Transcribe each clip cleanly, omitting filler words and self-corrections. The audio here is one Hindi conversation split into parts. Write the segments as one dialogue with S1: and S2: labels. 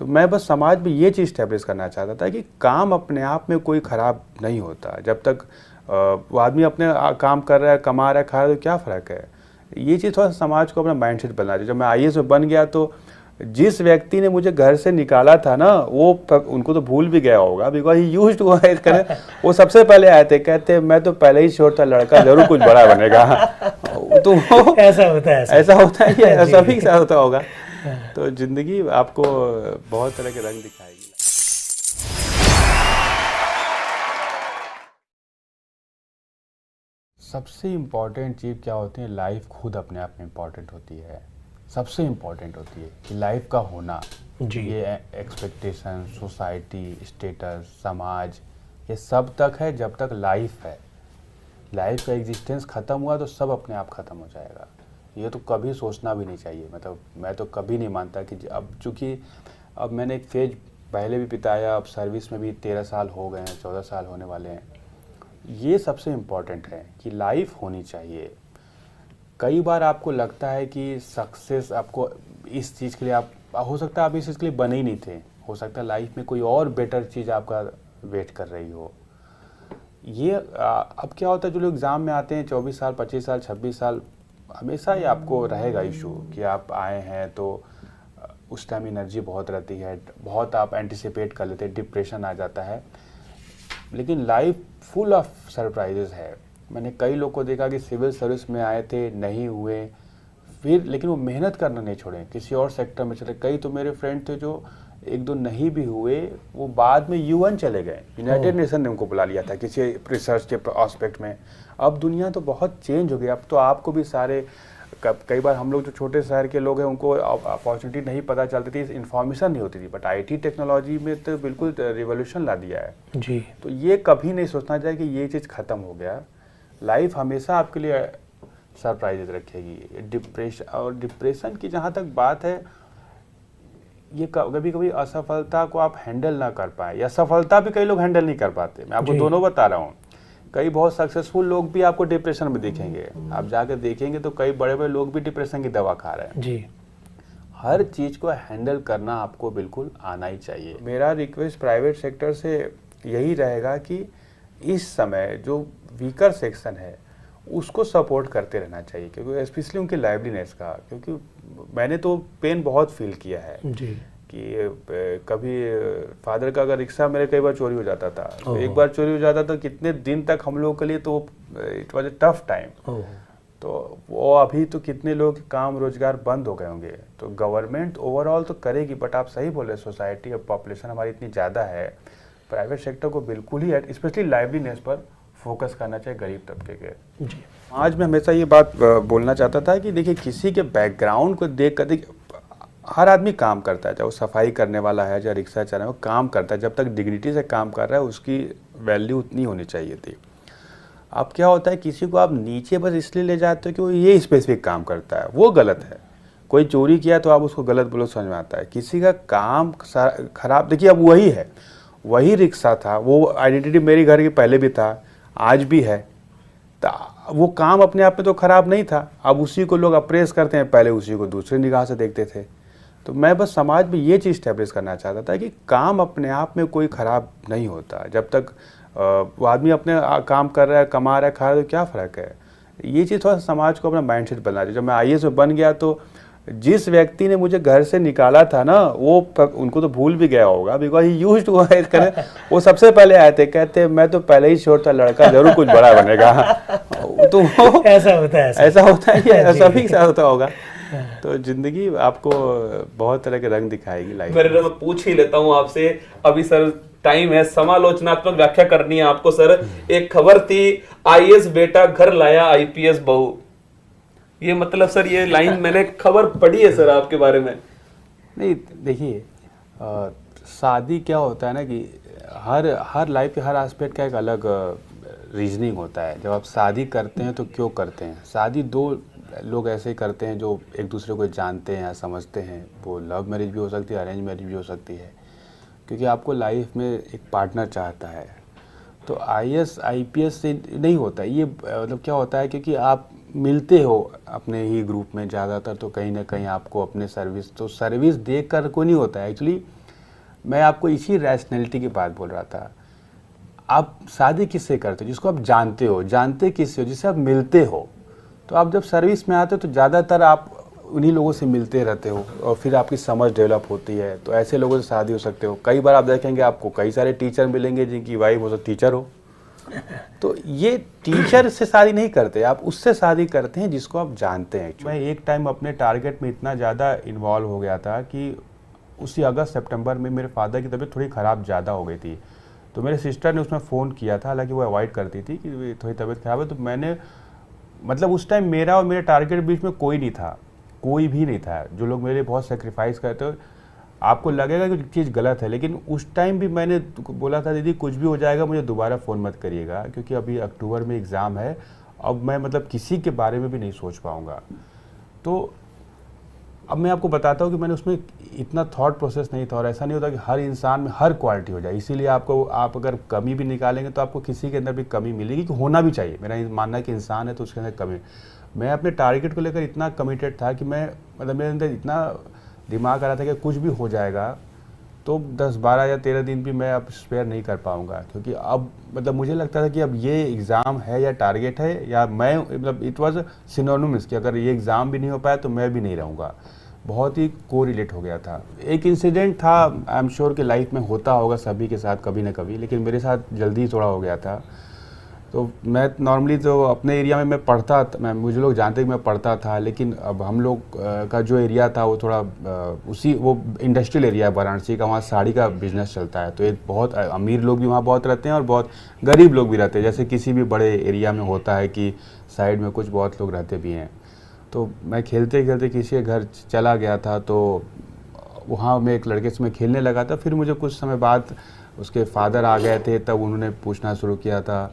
S1: तो मैं बस समाज में ये चीज़ स्टैब्लिश करना चाहता था कि काम अपने आप में कोई ख़राब नहीं होता। जब तक वो आदमी अपने काम कर रहा है, कमा रहा है, खा रहा है, तो क्या फ़र्क है। ये चीज़ थोड़ा समाज को अपना माइंडसेट बनना चाहिए। जब मैं आईएएस में बन गया तो जिस व्यक्ति ने मुझे घर से निकाला था ना, वो उनको तो भूल भी गया होगा, बिकॉज ही यूज्ड टू करे। वो सबसे पहले आए थे, कहते मैं तो पहले ही श्योर था लड़का जरूर कुछ बड़ा बनेगा। तो
S2: ऐसा होता है,
S1: ऐसा होता है, ये सभी के साथ होता होगा। तो जिंदगी आपको बहुत तरह के रंग दिखाएगी। सबसे इम्पोर्टेंट चीज़ क्या होती है, लाइफ खुद अपने आप में इम्पोर्टेंट होती है। सबसे इम्पोर्टेंट होती है कि लाइफ का होना जी। ये एक्सपेक्टेशन, सोसाइटी, स्टेटस, समाज, ये सब तक है जब तक लाइफ है। लाइफ का एग्जिस्टेंस ख़त्म हुआ तो सब अपने आप ख़त्म हो जाएगा। ये तो कभी सोचना भी नहीं चाहिए। मतलब मैं तो कभी नहीं मानता कि अब चूँकि अब मैंने एक फेज पहले भी बिताया, अब सर्विस में भी 13 साल हो गए हैं, 14 साल होने वाले हैं। ये सबसे इम्पॉर्टेंट है कि लाइफ होनी चाहिए। कई बार आपको लगता है कि सक्सेस आपको इस चीज़ के लिए, आप हो सकता है आप इस चीज़ के लिए बने ही नहीं थे, हो सकता है लाइफ में कोई और बेटर चीज़ आपका वेट कर रही हो। ये अब क्या होता है, जो लोग एग्ज़ाम में आते हैं 24 साल, 25 साल, 26 साल, हमेशा ही आपको रहेगा इशू कि आप आए हैं तो उस टाइम एनर्जी बहुत रहती है, बहुत आप एंटिसिपेट कर लेते हैं, डिप्रेशन आ जाता है। लेकिन लाइफ फुल ऑफ सरप्राइजेस है। मैंने कई लोग को देखा कि सिविल सर्विस में आए थे, नहीं हुए, फिर लेकिन वो मेहनत करना नहीं छोड़े, किसी और सेक्टर में चले। कई तो मेरे फ्रेंड थे जो एक दो नहीं भी हुए, वो बाद में यूएन चले गए, यूनाइटेड नेशन ने उनको बुला लिया था किसी रिसर्च के एस्पेक्ट में। अब दुनिया तो बहुत चेंज हो गई। अब तो आपको भी सारे, कई बार हम लोग जो छोटे शहर के लोग हैं उनको अपॉर्चुनिटी नहीं पता चलती थी, इन्फॉर्मेशन नहीं होती थी, बट आईटी टेक्नोलॉजी में तो बिल्कुल रिवोल्यूशन ला दिया है जी। तो ये कभी नहीं सोचना चाहिए कि ये चीज़ ख़त्म हो गया। लाइफ हमेशा आपके लिए सरप्राइजेज रखेगी। डिप्रेशन की जहाँ तक बात है, ये कभी कभी असफलता को आप हैंडल ना कर पाए, या सफलता भी कई लोग हैंडल नहीं कर पाते। मैं आपको दोनों बता रहा हूँ। कई बहुत सक्सेसफुल लोग भी आपको डिप्रेशन में दिखेंगे, आप जाकर देखेंगे तो कई बड़े बड़े लोग भी डिप्रेशन की दवा खा रहे हैं जी। हर चीज़ को हैंडल करना आपको बिल्कुल आना ही चाहिए। मेरा रिक्वेस्ट प्राइवेट सेक्टर से यही रहेगा कि इस समय जो वीकर सेक्शन है उसको सपोर्ट करते रहना चाहिए, क्योंकि स्पेशली उनकी लाइवलीनेस का, क्योंकि मैंने तो पेन बहुत फील किया है जी। कि कभी फादर का अगर रिक्शा मेरे कई बार चोरी हो जाता था, तो एक बार चोरी हो जाता तो कितने दिन तक हम लोगों के लिए तो it was a tough time. तो वो अभी तो कितने लोग काम रोजगार बंद हो गए होंगे। तो गवर्नमेंट ओवरऑल तो करेगी, बट आप सही बोले, सोसाइटी और पॉपुलेशन हमारी इतनी ज़्यादा है, प्राइवेट सेक्टर को बिल्कुल ही स्पेशली लाइवलीनेस पर फोकस करना चाहिए गरीब तबके के जी। आज मैं हमेशा ये बात बोलना चाहता था कि देखिए, किसी के बैकग्राउंड को देख कर, देखिए हर आदमी काम करता है, चाहे वो सफाई करने वाला है, चाहे रिक्शा चला रहा है, वो काम करता है। जब तक डिग्निटी से काम कर रहा है उसकी वैल्यू उतनी होनी चाहिए थी। अब क्या होता है, किसी को आप नीचे बस इसलिए ले जाते हो कि वो ये स्पेसिफिक काम करता है, वो गलत है। कोई चोरी किया तो आप उसको गलत बोलो, समझ में आता है। किसी का काम खराब, देखिए अब वही है, वही रिक्शा था, वो आइडेंटिटी मेरी घर के पहले भी था, आज भी है, तो वो काम अपने आप में तो खराब नहीं था। अब उसी को लोग अप्रेस करते हैं, पहले उसी को दूसरे निगाह से देखते थे। तो मैं बस समाज में ये चीज़ स्टैब्लिश करना चाहता था कि काम अपने आप में कोई ख़राब नहीं होता। जब तक वो आदमी अपने काम कर रहा है, कमा रहा है, खा रहा है, तो क्या फ़र्क है। ये चीज़ थोड़ा समाज को अपना माइंडसेट बनना चाहिए। जब मैं आईएएस में बन गया तो जिस व्यक्ति ने मुझे घर से निकाला था ना, वो उनको तो भूल भी गया होगा, बिकॉज ही यूज्ड टू करे। वो सबसे पहले आए थे, कहते मैं तो पहले ही श्योर था लड़का जरूर कुछ बड़ा बनेगा। तो
S2: ऐसा होता है,
S1: ये सभी के साथ होता होगा। तो जिंदगी आपको बहुत तरह के रंग दिखाएगी लाइफ।
S3: मैं पूछ ही लेता हूँ आपसे, अभी सर टाइम है, समालोचनात्मक व्याख्या करनी है आपको सर। एक खबर थी, आईएएस बेटा घर लाया आईपीएस बहू। ये मतलब सर, ये लाइन मैंने खबर पढ़ी है सर आपके बारे में।
S1: नहीं देखिए, शादी क्या होता है ना कि हर लाइफ के हर एस्पेक्ट का एक अलग रीजनिंग होता है। जब आप शादी करते हैं तो क्यों करते हैं, शादी दो लोग ऐसे करते हैं जो एक दूसरे को जानते हैं या समझते हैं। वो लव मैरिज भी हो सकती है, अरेंज मैरिज भी हो सकती है, क्योंकि आपको लाइफ में एक पार्टनर चाहता है। तो आईएएस आईपीएस से नहीं होता ये, मतलब क्या होता है, क्योंकि आप मिलते हो अपने ही ग्रुप में ज़्यादातर, तो कहीं ना कहीं आपको अपने सर्विस देख कर को नहीं होता है। एक्चुअली मैं आपको इसी रैशनैलिटी की बात बोल रहा था। आप शादी किससे करते हो? जिसको आप जानते हो। जानते किससे हो? जिससे आप मिलते हो। तो आप जब सर्विस में आते हो तो ज़्यादातर आप उन्हीं लोगों से मिलते रहते हो और फिर आपकी समझ डेवलप होती है। तो ऐसे लोगों से शादी हो सकते हो। कई बार आप देखेंगे आपको कई सारे टीचर मिलेंगे जिनकी वाइफ हो तो टीचर हो। तो ये टीचर से शादी नहीं करते, आप उससे शादी करते हैं जिसको आप जानते हैं। मैं एक टाइम अपने टारगेट में इतना ज़्यादा इन्वॉल्व हो गया था कि उसी अगस्त सितंबर में मेरे फादर की तबीयत थोड़ी ख़राब ज़्यादा हो गई थी। तो मेरे सिस्टर ने उसमें फ़ोन किया था, हालांकि वो अवॉइड करती थी कि थोड़ी तबीयत ख़राब है। तो मैंने मतलब उस टाइम मेरा और मेरे टारगेट के बीच में कोई नहीं था, कोई भी नहीं था। जो लोग मेरे लिए बहुत सेक्रीफाइस करते हो, आपको लगेगा कि चीज़ गलत है, लेकिन उस टाइम भी मैंने बोला था दीदी कुछ भी हो जाएगा मुझे दोबारा फ़ोन मत करिएगा, क्योंकि अभी अक्टूबर में एग्ज़ाम है। अब मैं मतलब किसी के बारे में भी नहीं सोच पाऊँगा। तो अब मैं आपको बताता हूँ कि मैंने उसमें इतना थॉट प्रोसेस नहीं था। और ऐसा नहीं होता कि हर इंसान में हर क्वालिटी हो जाए, इसीलिए आप अगर कमी भी निकालेंगे तो आपको किसी के अंदर भी कमी मिलेगी, कि होना भी चाहिए। मेरा मानना है कि इंसान है तो उसके अंदर कमी। मैं अपने टारगेट को लेकर इतना कमिटेड था कि मैं मतलब मेरे अंदर इतना दिमाग आ रहा था कि कुछ भी हो जाएगा तो 10, 12 या 13 दिन भी मैं अब स्पेयर नहीं कर पाऊँगा, क्योंकि अब मतलब मुझे लगता था कि अब ये एग्ज़ाम है या टारगेट है या मैं मतलब इट वाज सिनोनिमस कि अगर ये एग्ज़ाम भी नहीं हो पाया तो मैं भी नहीं रहूँगा। बहुत ही कोरिलेट हो गया था। एक इंसिडेंट था, आई एम श्योर कि लाइफ में होता होगा सभी के साथ कभी ना कभी, लेकिन मेरे साथ जल्दी थोड़ा हो गया था। तो मैं नॉर्मली तो अपने एरिया में मैं पढ़ता, मुझे लोग जानते कि मैं पढ़ता था, लेकिन अब हम लोग का जो एरिया था वो थोड़ा वो इंडस्ट्रियल एरिया है वाराणसी का, वहाँ साड़ी का बिजनेस चलता है। तो एक बहुत अमीर लोग भी वहाँ बहुत रहते हैं और बहुत गरीब लोग भी रहते हैं, जैसे किसी भी बड़े एरिया में होता है कि साइड में कुछ बहुत लोग रहते भी हैं। तो मैं खेलते खेलते किसी के घर चला गया था, तो वहाँ मैं एक लड़के से मैं खेलने लगा था। फिर मुझे कुछ समय बाद उसके फादर आ गए थे, तब उन्होंने पूछना शुरू किया था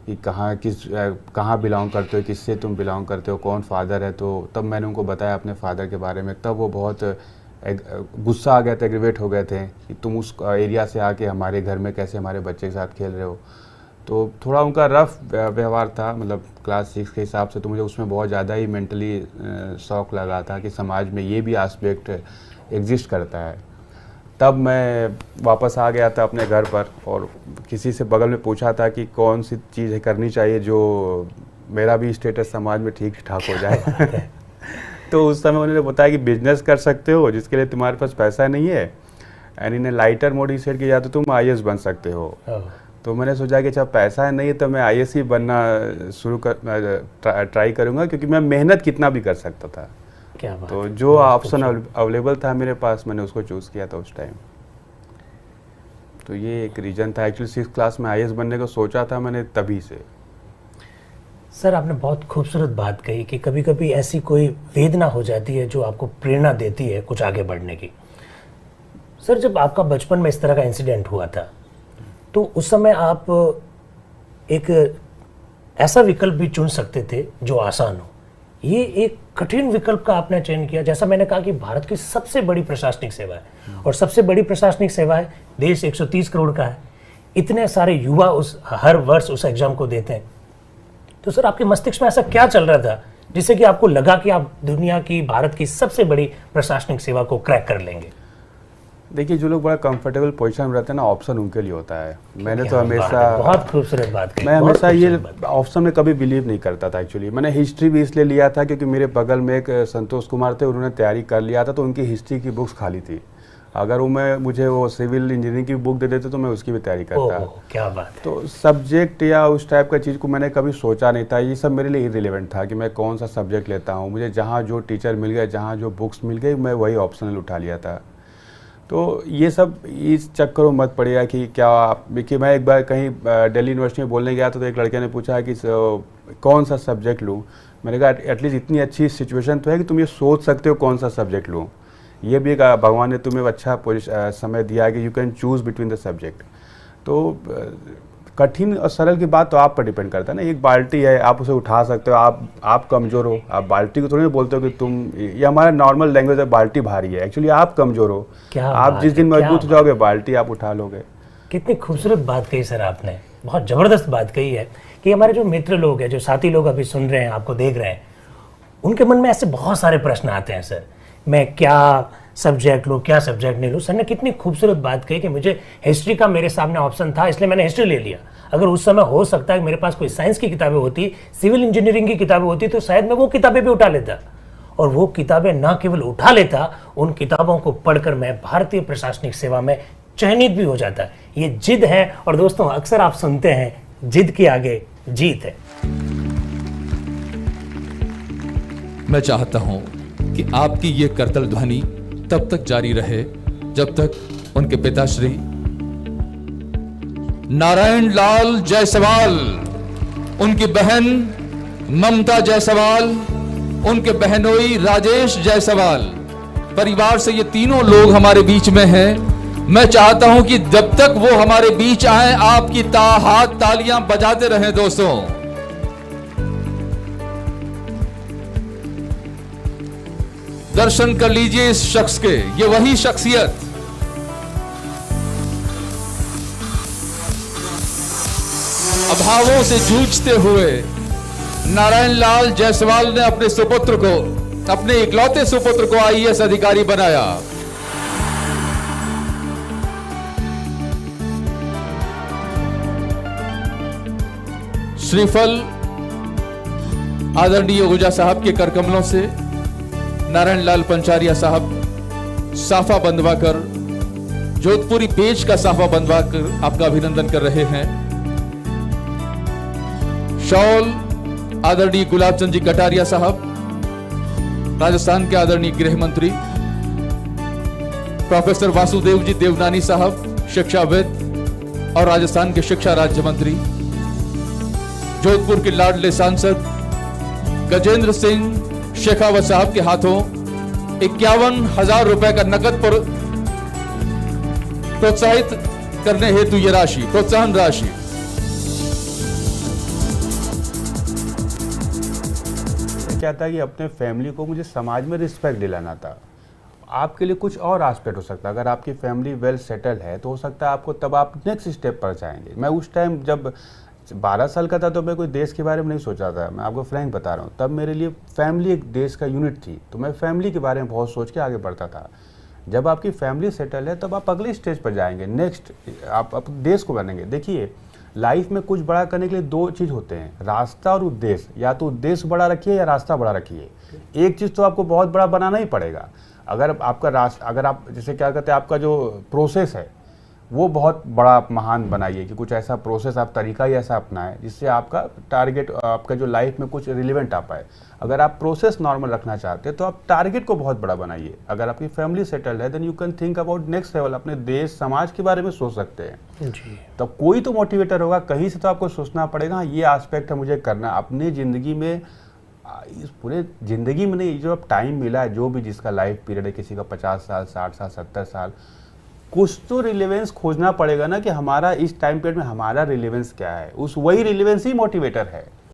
S1: कि कहाँ बिलोंग करते हो, किससे तुम बिलोंग करते हो, कौन फादर है। तो तब मैंने उनको बताया अपने फादर के बारे में। तब वो बहुत गुस्सा आ गए थे, एग्रीवेट हो गए थे कि तुम उस एरिया से आके हमारे घर में कैसे हमारे बच्चे के साथ खेल रहे हो। तो थोड़ा उनका रफ व्यवहार था, मतलब क्लास 6 के हिसाब से। तो मुझे उसमें बहुत ज़्यादा ही मेंटली शॉक लगा था कि समाज में ये भी एस्पेक्ट एग्जिस्ट करता है। तब मैं वापस आ गया था अपने घर पर और किसी से बगल में पूछा था कि कौन सी चीज़ करनी चाहिए जो मेरा भी स्टेटस समाज में ठीक ठाक हो जाए। तो उस समय उन्होंने बताया कि बिजनेस कर सकते हो जिसके लिए तुम्हारे पास पैसा नहीं है, and in lighter mode he set किया तो तुम IAS बन सकते हो। तो मैंने सोचा कि अच्छा पैसा नहीं है तो मैं IAS ही बनना ट्राई करूँगा, क्योंकि मैं मेहनत कितना भी कर सकता था।
S2: क्या बात।
S1: तो जो ऑप्शन अवेलेबल था मेरे पास, मैंने उसको चूज़ किया था उस टाइम। तो ये एक रीज़न था। एक्चुअली 6th क्लास में IAS बनने को सोचा था मैंने तभी से।
S2: सर आपने बहुत खूबसूरत बात कही कि कभी कभी ऐसी कोई वेदना हो जाती है जो आपको प्रेरणा देती है कुछ आगे बढ़ने की। सर जब आपका बचपन में इस तरह का इंसिडेंट हुआ था तो उस समय आप एक ऐसा विकल्प भी चुन सकते थे जो आसान हो। ये एक कठिन विकल्प का आपने चयन किया। जैसा मैंने कहा कि भारत की सबसे बड़ी प्रशासनिक सेवा है और सबसे बड़ी प्रशासनिक सेवा है, देश 130 करोड़ का है, इतने सारे युवा हर वर्ष उस एग्जाम को देते हैं। तो सर आपके मस्तिष्क में ऐसा क्या चल रहा था जिससे कि आपको लगा कि आप दुनिया की, भारत की सबसे बड़ी प्रशासनिक सेवा को क्रैक कर लेंगे?
S1: देखिए जो लोग बड़ा कंफर्टेबल पोजीशन में रहते हैं ना, ऑप्शन उनके लिए होता है। मैंने तो हमेशा,
S2: बहुत खूबसूरत बात कही,
S1: मैं हमेशा ये ऑप्शन में कभी बिलीव नहीं करता था। एक्चुअली मैंने हिस्ट्री भी इसलिए लिया था क्योंकि मेरे बगल में एक संतोष कुमार थे, उन्होंने तैयारी कर लिया था, तो उनकी हिस्ट्री की बुक्स खाली थी। अगर मुझे वो सिविल इंजीनियरिंग की बुक दे देते तो मैं उसकी भी तैयारी करता।
S2: क्या बात।
S1: तो सब्जेक्ट या उस टाइप का चीज़ को मैंने कभी सोचा नहीं था। ये सब मेरे लिए इररिलेवेंट था कि मैं कौन सा सब्जेक्ट लेता हूँ। मुझे जहाँ जो टीचर मिल गए, जहाँ जो बुक्स मिल गई, मैं वही ऑप्शनल उठा लिया था। तो ये सब इस चक्करों मत पड़ेगा कि कि मैं एक बार कहीं दिल्ली यूनिवर्सिटी में बोलने गया तो एक लड़के ने पूछा कि कौन सा सब्जेक्ट लूँ। मैंने कहा एटलीस्ट इतनी अच्छी सिचुएशन तो है कि तुम ये सोच सकते हो कौन सा सब्जेक्ट लूँ। ये भी एक भगवान ने तुम्हें अच्छा समय दिया है कि you can choose between the subject. तो कठिन और सरल की बात तो आप पर डिपेंड करता है ना। एक बाल्टी है, आप उसे उठा सकते हो, आप कमज़ोर हो, आप बाल्टी को थोड़ी बोलते हो कि तुम, ये हमारा नॉर्मल लैंग्वेज है, बाल्टी भारी है। एक्चुअली आप कमज़ोर हो, आप जिस दिन मजबूत हो जाओगे बाल्टी आप उठा लोगे।
S2: कितनी खूबसूरत बात कही सर आपने, बहुत ज़बरदस्त बात कही है कि हमारे जो मित्र लोग हैं, जो साथी लोग अभी सुन रहे हैं, आपको देख रहे हैं, उनके मन में ऐसे बहुत सारे प्रश्न आते हैं। सर मैं क्या सब्जेक्ट लो, क्या सब्जेक्ट नहीं लो। सर ने कितनी खूबसूरत बात कही कि मुझे हिस्ट्री का मेरे सामने ऑप्शन था इसलिए मैंने हिस्ट्री ले लिया। अगर उस समय हो सकता है कि मेरे पास कोई साइंस की किताबें होती, सिविल इंजीनियरिंग की किताबें होती, तो शायद मैं वो किताबें भी उठा लेता। और वो किताबें ना केवल उठा लेता, उन किताबों को पढ़कर मैं भारतीय प्रशासनिक सेवा में चयनित भी हो जाता। ये जिद है। और दोस्तों, अक्सर आप सुनते हैं जिद के आगे जीत है।
S4: मैं चाहता हूं कि आपकी ये करतल ध्वनि तब तक जारी रहे जब तक उनके पिताश्री नारायण लाल जायसवाल, उनकी बहन ममता जायसवाल, उनके बहनोई राजेश जायसवाल, परिवार से ये तीनों लोग हमारे बीच में हैं। मैं चाहता हूं कि जब तक वो हमारे बीच आए, आपकी हाथ तालियां बजाते रहें। दोस्तों, दर्शन कर लीजिए इस शख्स के, ये वही शख्सियत अभावों से जूझते हुए नारायण लाल जायसवाल ने अपने सुपुत्र को, अपने इकलौते सुपुत्र को आईएएस अधिकारी बनाया। श्रीफल आदरणीय ओझा साहब के करकमलों से नारायण लाल पंचारिया साहब साफा बंधवा कर, जोधपुरी पेज का साफा बंधवा कर आपका अभिनंदन कर रहे हैं। शॉल आदरणीय गुलाब चंद जी कटारिया साहब, राजस्थान के आदरणीय गृह मंत्री। प्रोफेसर वासुदेव जी देवनानी साहब, शिक्षाविद और राजस्थान के शिक्षा राज्य मंत्री। जोधपुर के लाडले सांसद गजेंद्र सिंह शेखावत साहब के हाथों 51,000 रुपए का नकद पर प्रोत्साहित करने हेतु यह राशि, प्रोत्साहन राशि।
S1: क्या था कि अपने फैमिली को मुझे समाज में रिस्पेक्ट दिलाना था। आपके लिए कुछ और एस्पेक्ट हो सकता है। अगर आपकी फैमिली वेल सेटल है तो हो सकता है आपको, तब आप नेक्स्ट स्टेप पर जाएंगे। मैं उस टाइम जब 12 साल का था तो मैं कोई देश के बारे में नहीं सोचा था। मैं आपको फ्रैंक बता रहा हूँ, तब मेरे लिए फैमिली एक देश का यूनिट थी, तो मैं फैमिली के बारे में बहुत सोच के आगे बढ़ता था। जब आपकी फैमिली सेटल है तब आप अगले स्टेज पर जाएंगे, नेक्स्ट आप देश को बनेंगे। देखिए, लाइफ में कुछ बड़ा करने के लिए दो चीज़ होते हैं, रास्ता और उद्देश्य। या तो उद्देश्य बड़ा रखिए या रास्ता बड़ा रखिए। एक चीज़ तो आपको बहुत बड़ा बनाना ही पड़ेगा। अगर आपका रास्ता, अगर आप जैसे क्या कहते हैं, आपका जो प्रोसेस है वो बहुत बड़ा आप महान बनाइए कि कुछ ऐसा प्रोसेस, आप तरीका ही ऐसा अपनाएं जिससे आपका टारगेट, आपका जो लाइफ में कुछ रिलेवेंट आ पाए। अगर आप प्रोसेस नॉर्मल रखना चाहते हैं तो आप टारगेट को बहुत बड़ा बनाइए। अगर आपकी फैमिली सेटल है then you can think about next level, अपने देश समाज के बारे में सोच सकते हैं जी। तो कोई तो मोटिवेटर होगा, कहीं से तो आपको सोचना पड़ेगा, ये एस्पेक्ट है मुझे करना अपनी ज़िंदगी में। इस पूरे ज़िंदगी में नहीं, जो अब टाइम मिला है, जो भी जिसका लाइफ पीरियड है, किसी का 50 साल, 60 साल, 70 साल, कुछ तो रिलेवेंस खोजना पड़ेगा ना कि हमारा इस टाइम पीरियड में हमारा रिलेवेंस क्या है। उस वही रिलेवेंस ही मोटिवेटर है।